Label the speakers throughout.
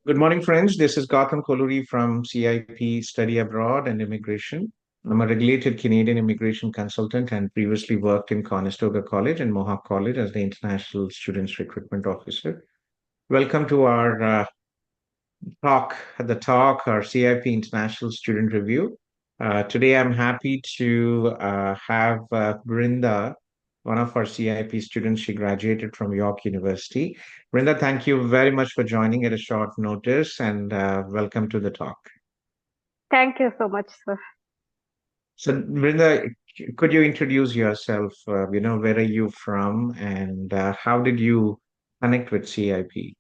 Speaker 1: Good morning, friends. This is Gautham Kolluri from CIP Study Abroad and Immigration. I'm a regulated Canadian immigration consultant and previously worked in Conestoga College and Mohawk College as the International Students Recruitment Officer. Welcome to our our CIP International Student Review. Today, I'm happy to have Brinda, one of our CIP students. She graduated from York University. Brinda, thank you very much for joining at a short notice and welcome to the talk.
Speaker 2: Thank you so much, sir.
Speaker 1: So, Brinda, could you introduce yourself? Where are you from and how did you connect with CIP?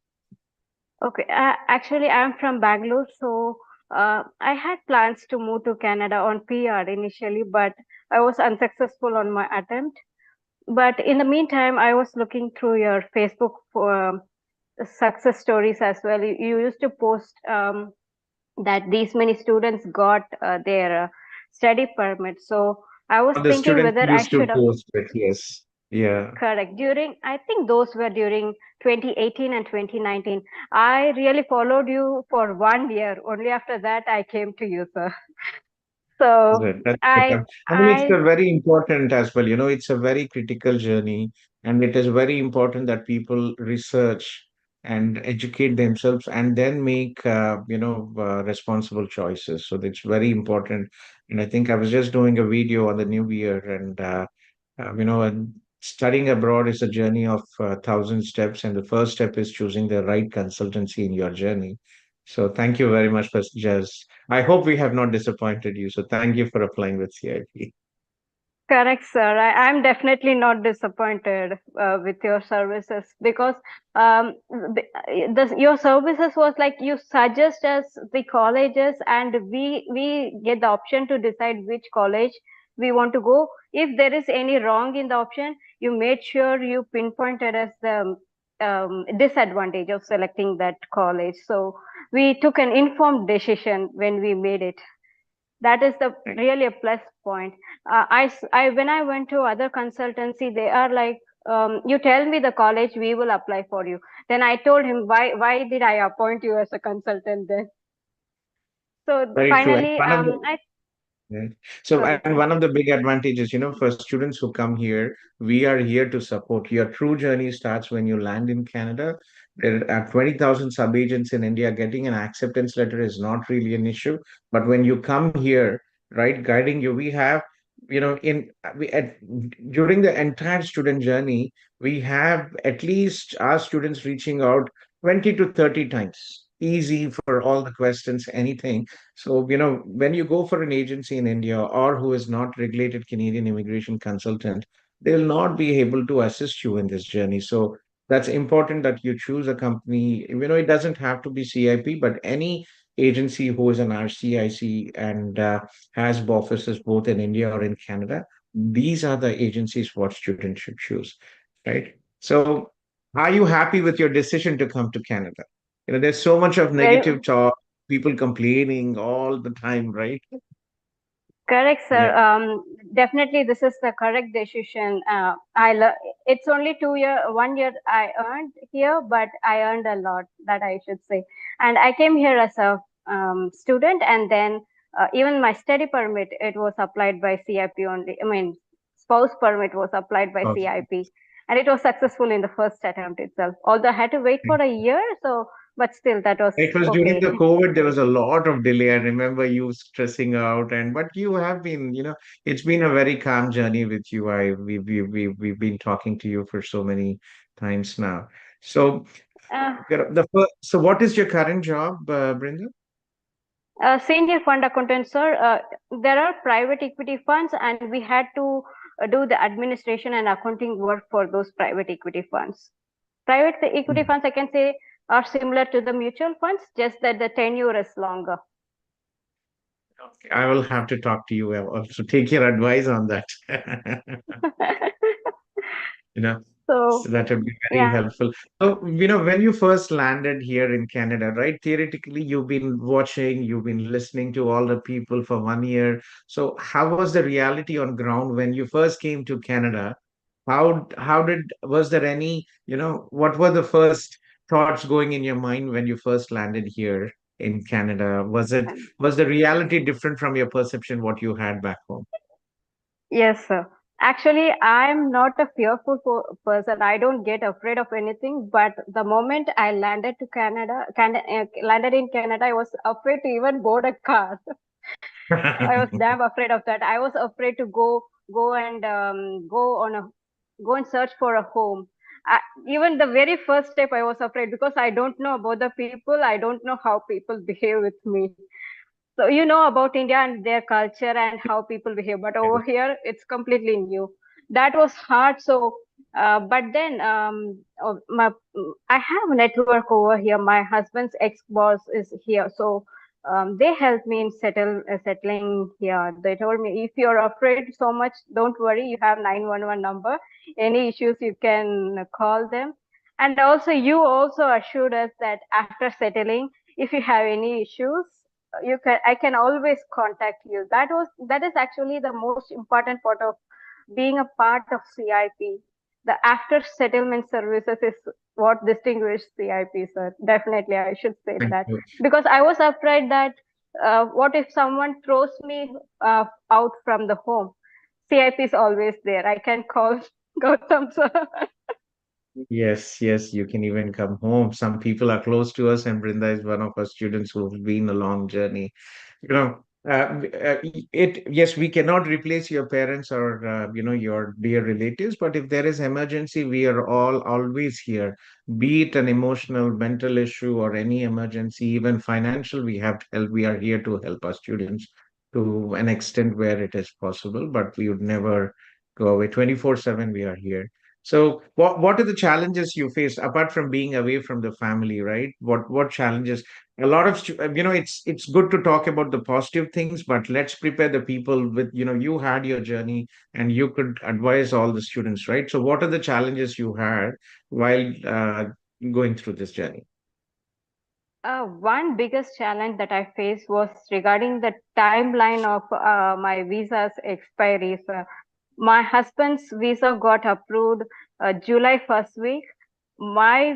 Speaker 2: Okay, actually, I'm from Bangalore, so I had plans to move to Canada on PR initially, but I was unsuccessful on my attempt. But in the meantime, I was looking through your Facebook for success stories as well. You used to post that these many students got their study permit. So I was
Speaker 1: The
Speaker 2: thinking
Speaker 1: students
Speaker 2: whether I
Speaker 1: used to
Speaker 2: should
Speaker 1: post it, yes. Yeah.
Speaker 2: correct. I think those were during 2018 and 2019. I really followed you for 1 year. Only after that I came to you, sir. So
Speaker 1: Good. That's good.
Speaker 2: I,
Speaker 1: I mean, it's
Speaker 2: I,
Speaker 1: a very important as well. It's a very critical journey, and it is very important that people research and educate themselves and then make, responsible choices. So it's very important. And I think I was just doing a video on the new year, and studying abroad is a journey of 1,000 steps, and the first step is choosing the right consultancy in your journey. So thank you very much for just I hope we have not disappointed you. So thank you for applying with CIP.
Speaker 2: correct, sir. I'm definitely not disappointed with your services because your services was like you suggest us the colleges and we get the option to decide which college we want to go. If there is any wrong in the option, you made sure you pinpointed as the disadvantage of selecting that college. So we took an informed decision when we made it. That is the
Speaker 1: Right.
Speaker 2: really a plus point. I when I went to other consultancy, they are like, you tell me the college, we will apply for you. Then I told him, why did I appoint you as a consultant then? So
Speaker 1: Very true. And
Speaker 2: finally,
Speaker 1: one of the
Speaker 2: I
Speaker 1: Right. So,
Speaker 2: sorry,
Speaker 1: and
Speaker 2: sir.
Speaker 1: one of the big advantages, for students who come here, we are here to support. Your true journey starts when you land in Canada. There are 20,000 sub-agents in India. Getting an acceptance letter is not really an issue. But when you come here, right, guiding you, we have, in we at during the entire student journey, we have at least our students reaching out 20 to 30 times. Easy for all the questions, anything. So, when you go for an agency in India or who is not regulated Canadian immigration consultant, they'll not be able to assist you in this journey. So that's important that you choose a company. It doesn't have to be CIP, but any agency who is an RCIC and has offices both in India or in Canada, these are the agencies what students should choose, right? So are you happy with your decision to come to Canada? There's so much of
Speaker 2: Very
Speaker 1: negative talk, people complaining all the time, right?
Speaker 2: correct,
Speaker 1: Yeah.
Speaker 2: sir. Definitely, this is the correct decision. It's only 2 year, 1 year I earned here, but I earned a lot. That I should say. And I came here as a student, and then even my study permit it was applied by CIP only. I mean, spouse permit was applied by
Speaker 1: Awesome.
Speaker 2: CIP, and it was successful in the first attempt itself. Although I had to wait for a year, so but still that was
Speaker 1: It was during
Speaker 2: okay.
Speaker 1: the COVID, there was a lot of delay. I remember you stressing out, but you have been, it's been a very calm journey with you. We've been talking to you for so many times now. So,
Speaker 2: Uh,
Speaker 1: so what is your current job, Brinda?
Speaker 2: Senior fund accountant, sir. There are private equity funds, and we had to do the administration and accounting work for those private equity funds. Private equity funds, I can say, are similar to the mutual funds, just that the tenure is longer.
Speaker 1: I will have to talk to you also. Take your advice on that. you know
Speaker 2: So,
Speaker 1: so that would be very
Speaker 2: yeah.
Speaker 1: helpful. So, when you first landed here in Canada, right, theoretically you've been listening to all the people for 1 year. So how was the reality on ground when you first came to Canada? How did was there any, what were the first thoughts going in your mind when you first landed here in Canada? Was the reality different from your perception what you had back home?
Speaker 2: Yes, sir. Actually, I'm not a fearful person. I don't get afraid of anything. But the moment I landed in Canada, I was afraid to even board a car. I was damn afraid of that. I was afraid to go and go and search for a home. I, Even the very first step, I was afraid because I don't know about the people. I don't know how people behave with me. So you know about India and their culture and how people behave, but over here it's completely new. That was hard. So, but then I have a network over here. My husband's ex-boss is here, so they helped me in settling here. They told me if you're afraid so much, don't worry. You have 911 number. Any issues you can call them. And also, you also assured us that after settling, if you have any issues, I can always contact you. That is actually the most important part of being a part of CIP. The after settlement services is what distinguishes CIP, sir. Definitely I should say
Speaker 1: Thank
Speaker 2: that,
Speaker 1: you.
Speaker 2: because I was afraid that what if someone throws me out from the home. CIP is always there. I can call Gautham, sir.
Speaker 1: Yes, yes, you can even come home. Some people are close to us, and Brinda is one of our students who've been a long journey. You know, yes, we cannot replace your parents or, your dear relatives, but if there is emergency, we are all always here. Be it an emotional, mental issue or any emergency, even financial, we have to help. We are here to help our students to an extent where it is possible, but we would never go away. 24/7, we are here. So, what are the challenges you face apart from being away from the family, right? What challenges? A lot of it's good to talk about the positive things, but let's prepare the people with you had your journey and you could advise all the students, right? So, what are the challenges you had while going through this journey?
Speaker 2: One biggest challenge that I faced was regarding the timeline of my visa's expiries. My husband's visa got approved July first week. My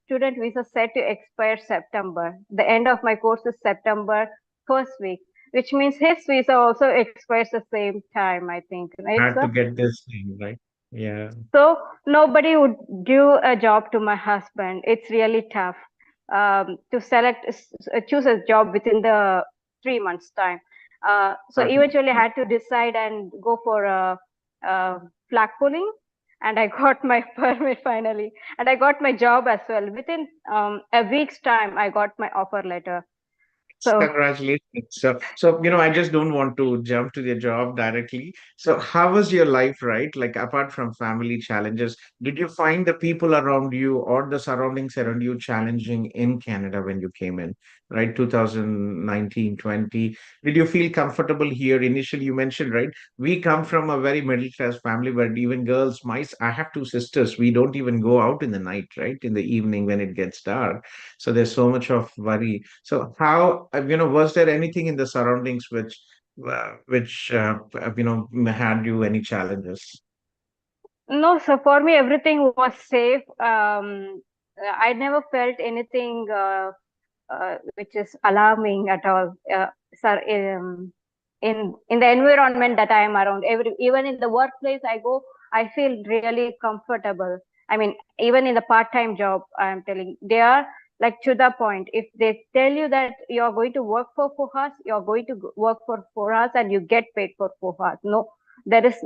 Speaker 2: student visa set to expire September. The end of my course is September first week, which means his visa also expires the same time, I think, right,
Speaker 1: Had
Speaker 2: sir?
Speaker 1: to get this thing right. Yeah.
Speaker 2: So nobody would give a job to my husband. It's really tough to choose a job within the 3 months time. So eventually, I had to decide and go for a flag pulling, and I got my permit finally, and I got my job as well. Within a week's time, I got my offer letter. So
Speaker 1: Congratulations. I just don't want to jump to the job directly. So, how was your life, right? Like, apart from family challenges, did you find the people around you or the surroundings around you challenging in Canada when you came in, right? 2019, 20. Did you feel comfortable here? Initially, you mentioned, right? We come from a very middle class family where even girls, I have two sisters. We don't even go out in the night, right? In the evening when it gets dark. So, there's so much of worry. So how, was there anything in the surroundings which had you any challenges?
Speaker 2: no, so for me, everything was safe. I never felt anything which is alarming at all. Sir, in the environment that I am around, even in the workplace I go, I feel really comfortable. I mean, even in the part-time job, I am telling they are like to the point. If they tell you that you are going to work for 4 hours, you are going to work for 4 hours, and you get paid for 4 hours. No, there is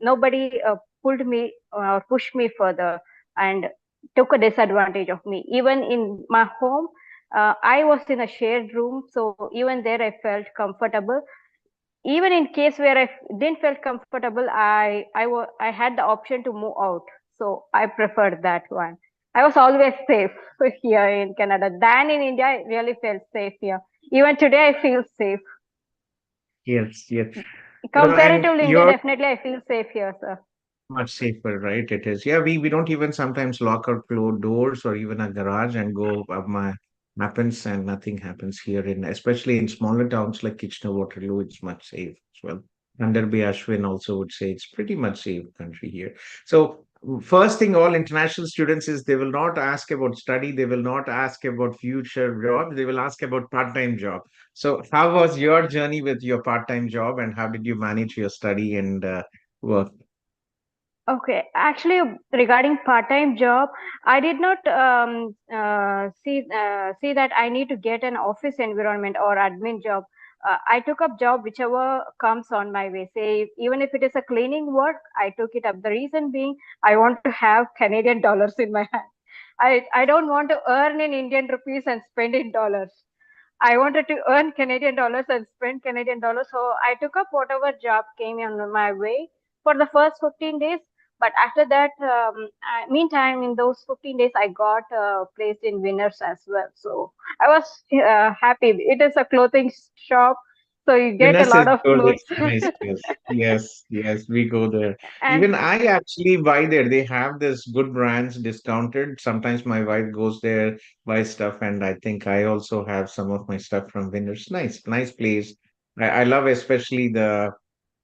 Speaker 2: nobody pulled me or pushed me further and took a disadvantage of me. Even in my home, I was in a shared room, so even there I felt comfortable. Even in case where didn't feel comfortable, I had the option to move out, so I preferred that one. I was always safe here in Canada than in India. I really felt safe here. Even today, I feel safe.
Speaker 1: Yes, yes. And
Speaker 2: Comparatively, India,
Speaker 1: you're
Speaker 2: definitely I feel safe here, sir.
Speaker 1: much safer, right? It is. Yeah, we don't even sometimes lock our closed doors or even a garage and go my happens and nothing happens here especially in smaller towns like Kitchener, Waterloo, it's much safe as well. Under Ashwin also would say it's pretty much safe country here. So First thing, all international students is they will not ask about study, they will not ask about future jobs, they will ask about part-time job. So how was your journey with your part-time job, and how did you manage your study and work?
Speaker 2: Okay, actually, regarding part-time job, I did not see that I need to get an office environment or admin job. I took up job whichever comes on my way. Say, even if it is a cleaning work, I took it up. The reason being, I want to have Canadian dollars in my hand. I don't want to earn in Indian rupees and spend in dollars. I wanted to earn Canadian dollars and spend Canadian dollars. So I took up whatever job came on my way for the first 15 days. But after that, meantime, in those 15 days, I got placed in Winners as well. So I was happy. It is a clothing shop. So you get a
Speaker 1: Venice is
Speaker 2: lot of
Speaker 1: good.
Speaker 2: clothes.
Speaker 1: It's nice. Yes, yes, yes. We go there.
Speaker 2: And
Speaker 1: Even I actually buy there. They have this good brands discounted. Sometimes my wife goes there, buys stuff, and I think I also have some of my stuff from Winners. Nice, nice place. I love especially the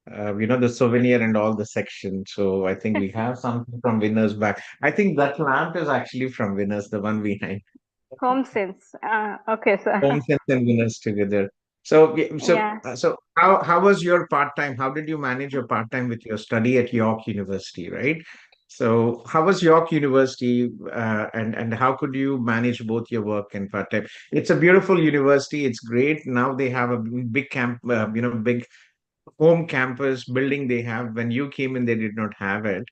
Speaker 1: the souvenir and all the section. So I think we have something from Winners back. I think that lamp is actually from Winners, the one behind.
Speaker 2: home sense. Okay, so
Speaker 1: Home sense and Winners together. So,
Speaker 2: yeah.
Speaker 1: so how was your part time? How did you manage your part time with your study at York University, right? So, how was York University, and how could you manage both your work and part time? It's a beautiful university. It's great. Now they have a big camp, big home campus building they have. When you came in, they did not have it.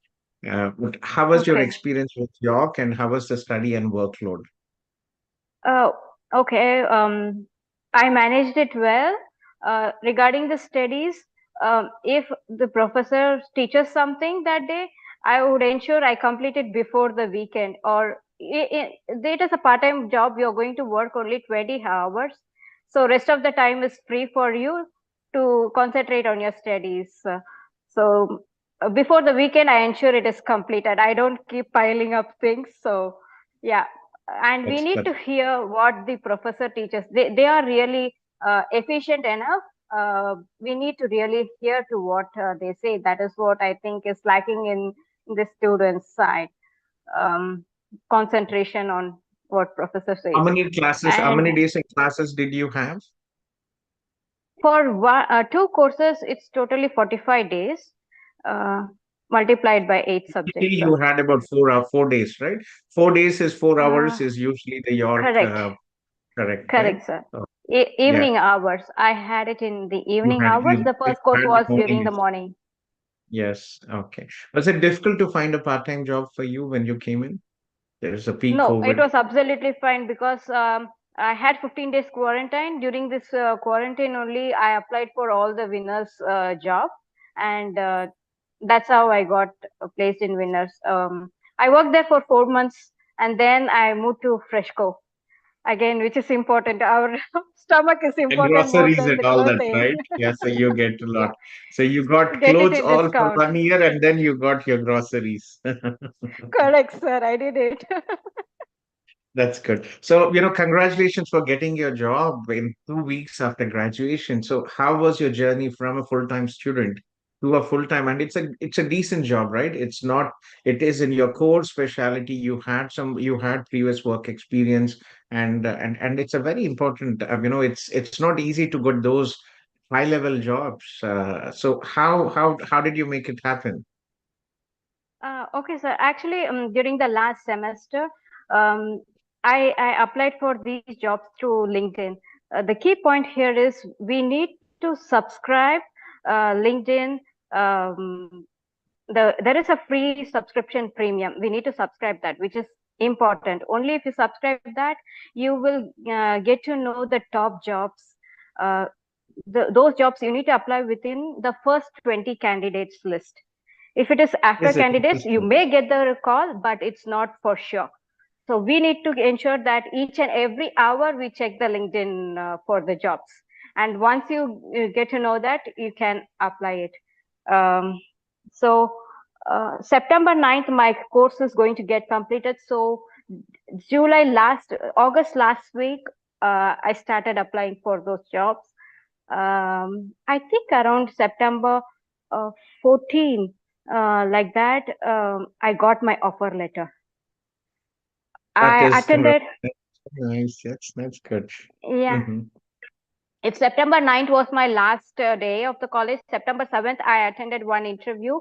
Speaker 1: But how was your
Speaker 2: Okay.
Speaker 1: experience with York, and how was the study and workload?
Speaker 2: Oh, okay. I managed it well. Regarding the studies, if the professor teaches something that day, I would ensure I complete it before the weekend. Or it is a part-time job. You're going to work only 20 hours, so rest of the time is free for you to concentrate on your studies. So before the weekend, I ensure it is completed. I don't keep piling up things. So yeah, and we need
Speaker 1: That's
Speaker 2: to hear what the professor teaches. They are really efficient enough. We need to really hear to what they say. That is what I think is lacking in the students side. um, Concentration on what professor
Speaker 1: how
Speaker 2: says.
Speaker 1: many classes, how
Speaker 2: And
Speaker 1: many days in classes did you have?
Speaker 2: for two courses it's totally 45 days, uh, multiplied by 8 subjects.
Speaker 1: Usually you had about 4 days, right? 4 days is 4 hours
Speaker 2: Uh,
Speaker 1: is usually the York,
Speaker 2: Correct.
Speaker 1: correct, right?
Speaker 2: Correct, sir.
Speaker 1: Oh, yeah,
Speaker 2: Evening hours. I had it in the
Speaker 1: you
Speaker 2: evening
Speaker 1: had
Speaker 2: hours. The
Speaker 1: you
Speaker 2: first course
Speaker 1: had the
Speaker 2: was during
Speaker 1: morning.
Speaker 2: the morning.
Speaker 1: Yes, okay. Was it difficult to find a part-time job for you when you came in? There's a peak
Speaker 2: No, it
Speaker 1: COVID.
Speaker 2: was absolutely fine because I had 15 days quarantine. During this quarantine only, I applied for all the winners job, and that's how I got placed in winners. I worked there for 4 months, and then I moved to Freshco again, which is important. Our stomach is
Speaker 1: And
Speaker 2: important more
Speaker 1: groceries
Speaker 2: than
Speaker 1: and
Speaker 2: the
Speaker 1: all that,
Speaker 2: clothing.
Speaker 1: right? Yeah, so you get a
Speaker 2: Yeah,
Speaker 1: lot. So you got
Speaker 2: get it
Speaker 1: clothes
Speaker 2: in
Speaker 1: all for
Speaker 2: discount.
Speaker 1: 1 year, and then you got your groceries.
Speaker 2: Correct, sir. I did it.
Speaker 1: That's good. So, congratulations for getting your job in 2 weeks after graduation. So, how was your journey from a full-time student to a full-time? And it's a decent job, right? It's not, it is in your core specialty. You had previous work experience, and it's a very important, it's not easy to get those high-level jobs. So how did you make it happen?
Speaker 2: Okay, sir. Actually, during the last semester, um, I applied for these jobs through LinkedIn. The key point here is we need to subscribe LinkedIn. Um, there is a free subscription premium. We need to subscribe that, which is important. Only if you subscribe that, you will get to know the top jobs. Uh, those jobs you need to apply within the first 20 candidates list. If it is after
Speaker 1: Is it
Speaker 2: candidates, you
Speaker 1: interesting?
Speaker 2: may get the call, but it's not for sure. So we need to ensure that each and every hour we check the LinkedIn for the jobs. And once you get to know that, you can apply it. Um, so September 9th, my course is going to get completed. So August last week, I started applying for those jobs. I think around September uh, 14. Like that, I got my offer letter.
Speaker 1: That
Speaker 2: I
Speaker 1: is
Speaker 2: attended,
Speaker 1: nice. That's good.
Speaker 2: yeah.
Speaker 1: Hmm.
Speaker 2: If September 9th was my last day of the college, September 7th, I attended one interview.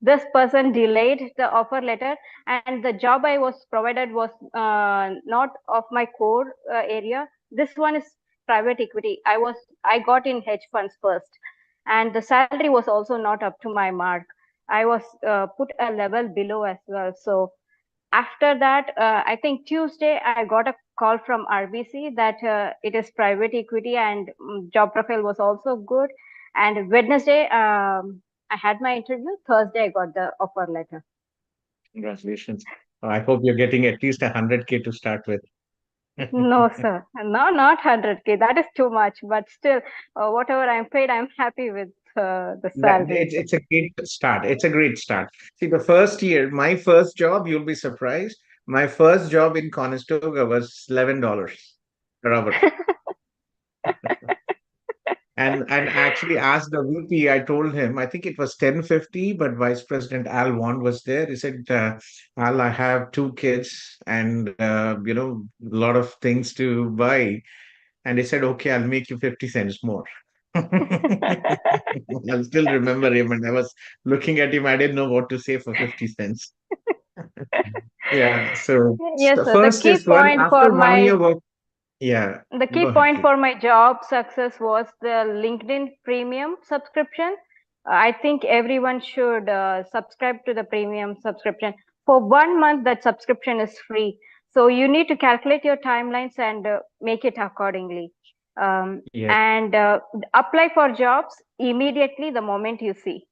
Speaker 2: This person delayed the offer letter, and the job I was provided was not of my core area. This one is private equity. I got in hedge funds first, and the salary was also not up to my mark. I was put a level below as well. So after that, I think Tuesday, I got a call from RBC that it is private equity and job profile was also good. And Wednesday, I had my interview. Thursday, I got the offer letter.
Speaker 1: Congratulations. I hope you're getting at least 100K to start with.
Speaker 2: No, sir. No, not 100K. That is too much. But still, whatever I'm paid, I'm happy with the salary.
Speaker 1: It's a great start. It's a great start. See, the first year, my first job, you'll be surprised. My first job in Conestoga was $11 per hour. And actually asked the VP, I told him, I think it was 1050, but Vice President Al Wand was there. He said, Al, I have two kids and, a lot of things to buy. And he said, okay, I'll make you 50 cents more. I'll still remember him. And I was looking at him. I didn't know what to say for 50 cents. Yeah. So
Speaker 2: Yes,
Speaker 1: the
Speaker 2: sir. The
Speaker 1: first
Speaker 2: key
Speaker 1: is one
Speaker 2: point for
Speaker 1: after one
Speaker 2: my
Speaker 1: year work. Yeah.
Speaker 2: The key
Speaker 1: Go ahead,
Speaker 2: point
Speaker 1: please.
Speaker 2: for my job success was the LinkedIn premium subscription. I think everyone should subscribe to the premium subscription. For 1 month, that subscription is free. So you need to calculate your timelines and make it accordingly.
Speaker 1: Yes.
Speaker 2: And apply for jobs immediately the moment you see.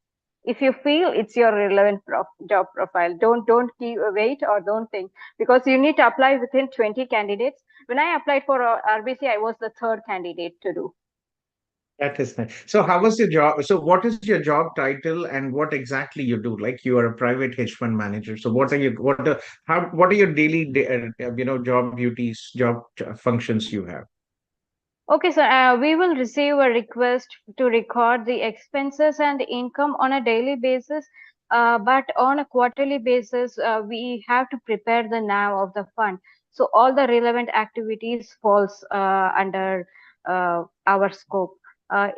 Speaker 2: If you feel it's your relevant job profile, don't wait or don't think, because you need to apply within 20 candidates. When I applied for RBC, I was the third candidate to do.
Speaker 1: That is nice. So, how was your job? So, what is your job title and what exactly you do? Like, you are a private hedge fund manager. So, what are you? What are your daily, job duties, functions you have?
Speaker 2: Okay, so we will receive a request to record the expenses and income on a daily basis, but on a quarterly basis, we have to prepare the NAV of the fund. So all the relevant activities falls under our scope.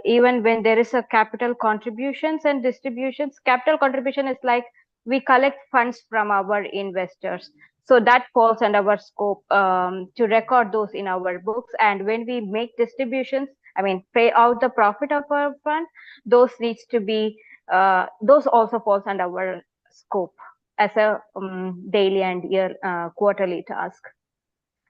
Speaker 2: Even when there is a capital contributions and distributions, capital contribution is like we collect funds from our investors, so that falls under our scope to record those in our books. And when we make distributions, I mean pay out the profit of our fund, those needs to be those also falls under our scope as a daily and year quarterly task.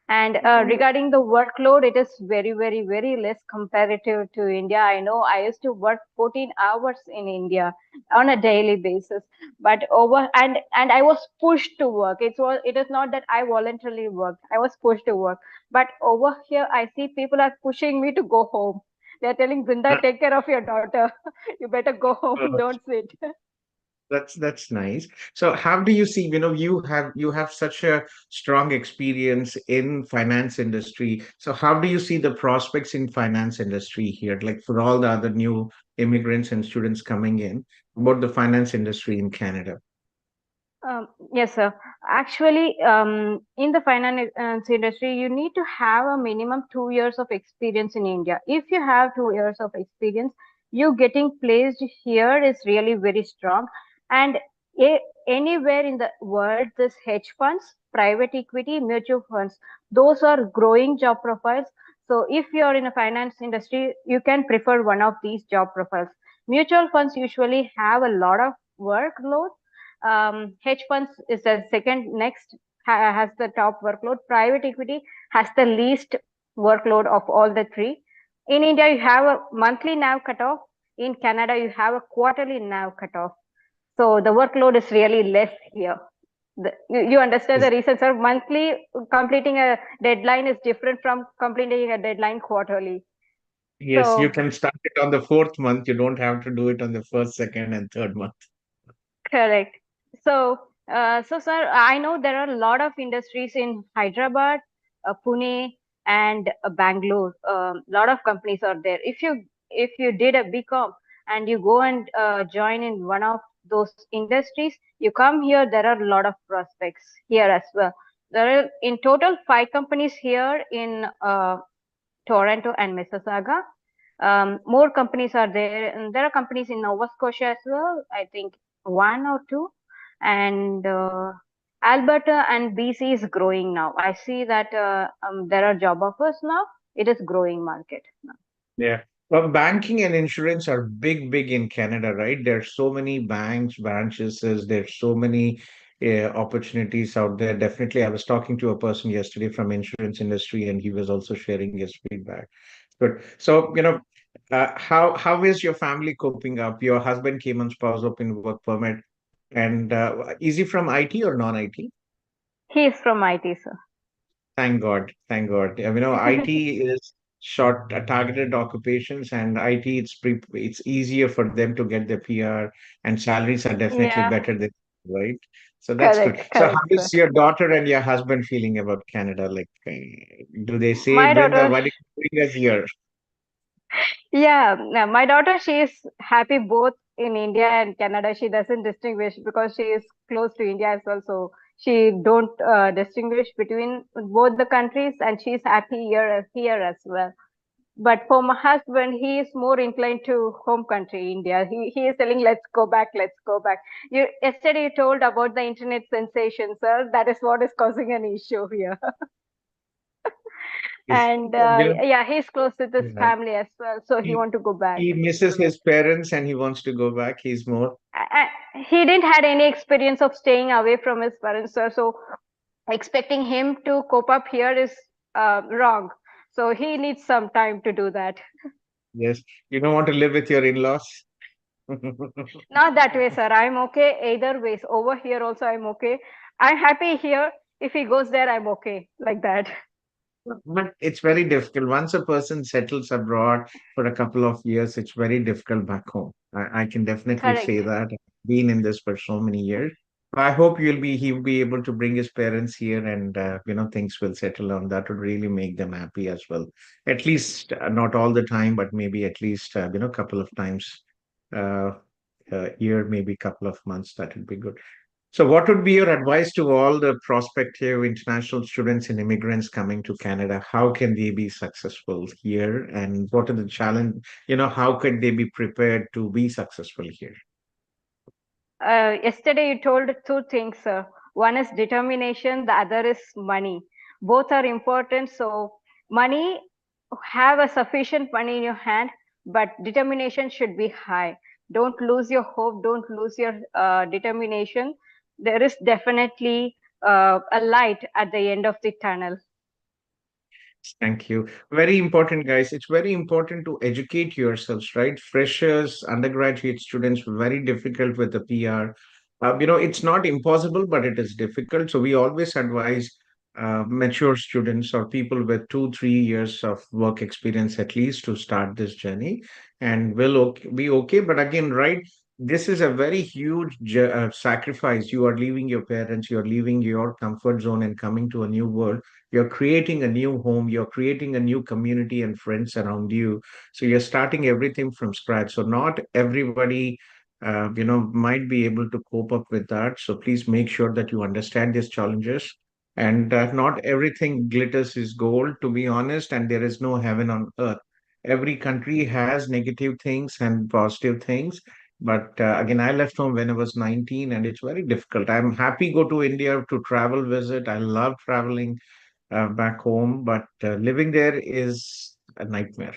Speaker 2: And regarding the workload, it is very, very, very less comparative to India. I know I used to work 14 hours in India on a daily basis, but over and I was pushed to work. It is not that I voluntarily worked. I was pushed to work. But over here, I see people are pushing me to go home. They're telling Zinda, take care of your daughter. You better go home.
Speaker 1: Uh,
Speaker 2: Don't sit.
Speaker 1: that's nice. So how do you see, you have such a strong experience in finance industry. So how do you see the prospects in finance industry here, like for all the other new immigrants and students coming in, about the finance industry in Canada?
Speaker 2: Yes, sir. Actually, in the finance industry, you need to have a minimum 2 years of experience in India. If you have 2 years of experience, you getting placed here is really very strong. And anywhere in the world, this hedge funds, private equity, mutual funds, those are growing job profiles. So if you're in a finance industry, you can prefer one of these job profiles. Mutual funds usually have a lot of workload. Hedge funds is the second next, has the top workload. Private equity has the least workload of all the three. In India, you have a monthly NAV cutoff. In Canada, you have a quarterly NAV cutoff. So the workload is really less here. You understand the reason, sir? Monthly completing a deadline is different from completing a deadline quarterly.
Speaker 1: Yes, you
Speaker 2: So
Speaker 1: can start it on the fourth month. You don't have to do it on the first, second, and third month.
Speaker 2: correct. So, sir, I know there are a lot of industries in Hyderabad, Pune, and Bangalore. A lot of companies are there. If you did a BCom and you go and join in one of those industries, you come here, there are a lot of prospects here as well. There are in total 5 companies here in Toronto and Mississauga. More companies are there, and there are companies in Nova Scotia as well. I think one or two, and Alberta and BC is growing now. I see that there are job offers now. It is growing market now.
Speaker 1: Yeah. Well, banking and insurance are big, big in Canada, right? There's so many banks, branches, there's so many opportunities out there. Definitely, I was talking to a person yesterday from insurance industry, and he was also sharing his feedback. Good. So, how is your family coping up? Your husband came on spouse open work permit, and is he from IT or non-IT?
Speaker 2: He is from IT, sir.
Speaker 1: Thank God. Thank God. IT is short targeted occupations, and IT it's easier for them to get the PR, and salaries are definitely
Speaker 2: Yeah,
Speaker 1: better than, right? So that's good.
Speaker 2: correct,
Speaker 1: So how
Speaker 2: correct, sir.
Speaker 1: is your daughter and your husband feeling about Canada? Like, do they say,
Speaker 2: My
Speaker 1: Brinda,
Speaker 2: daughter,
Speaker 1: why did you bring us here?
Speaker 2: yeah, no, my daughter, she is happy both in India and Canada. She doesn't distinguish because she is close to India as well. So she don't distinguish between both the countries, and she's happy here as well. But for my husband, he is more inclined to home country, India. He is telling, let's go back, let's go back. Yesterday you told about the internet sensation, sir. That is what is causing an issue here.
Speaker 1: Is
Speaker 2: And yeah, he's close with his
Speaker 1: yeah,
Speaker 2: family as well, so he
Speaker 1: he
Speaker 2: want to go back.
Speaker 1: he misses his parents and he wants to go back. He's more.
Speaker 2: He didn't had any experience of staying away from his parents, sir. So expecting him to cope up here is wrong. So he needs some time to do that.
Speaker 1: Yes, you don't want to live with your in-laws.
Speaker 2: Not that way, sir. I'm okay either ways. Over here also, I'm okay. I'm happy here. If he goes there, I'm okay. Like that.
Speaker 1: But it's very difficult. Once a person settles abroad for a couple of years, it's very difficult back home. I can definitely say
Speaker 2: Correct.
Speaker 1: that. I've been in this for so many years. I hope he'll be able to bring his parents here, and things will settle down. That would really make them happy as well. At least not all the time, but maybe at least couple of times uh, a year, maybe couple of months. That would be good. So, what would be your advice to all the prospective international students and immigrants coming to Canada? How can they be successful here? And what are the challenge? How could they be prepared to be successful here?
Speaker 2: Yesterday you told two things. One is determination, the other is money. Both are important. So money, have a sufficient money in your hand, but determination should be high. Don't lose your hope. Don't lose your determination. There is definitely a light at the end of the tunnel.
Speaker 1: Thank you. Very important, guys. It's very important to educate yourselves, right? Freshers, undergraduate students, very difficult with the PR. It's not impossible, but it is difficult. So we always advise mature students or people with 2, 3 years of work experience at least to start this journey, and be okay. But again, right? This is a very huge sacrifice. You are leaving your parents, you are leaving your comfort zone and coming to a new world. You're creating a new home, you're creating a new community and friends around you. So you're starting everything from scratch. So not everybody might be able to cope up with that. So please make sure that you understand these challenges. And not everything glitters is gold, to be honest, and there is no heaven on earth. Every country has negative things and positive things. But again, I left home when I was 19, and it's very difficult. I'm happy go to India to travel visit. I love traveling back home, but living there is a nightmare.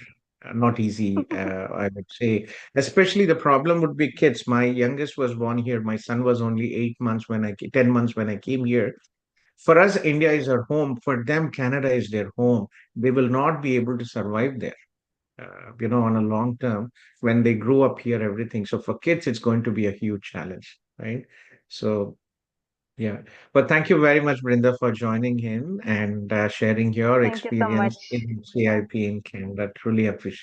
Speaker 1: Not easy, I would say. Especially the problem would be kids. My youngest was born here. My son was only 8 months 10 months when I came here. For us, India is our home. For them, Canada is their home. They will not be able to survive there, on a long term when they grew up here, everything. So for kids, it's going to be a huge challenge, right? So yeah. But thank you very much, Brinda, for joining in and sharing your
Speaker 2: Thank you so
Speaker 1: experience
Speaker 2: much.
Speaker 1: in CIP in Canada. Truly appreciate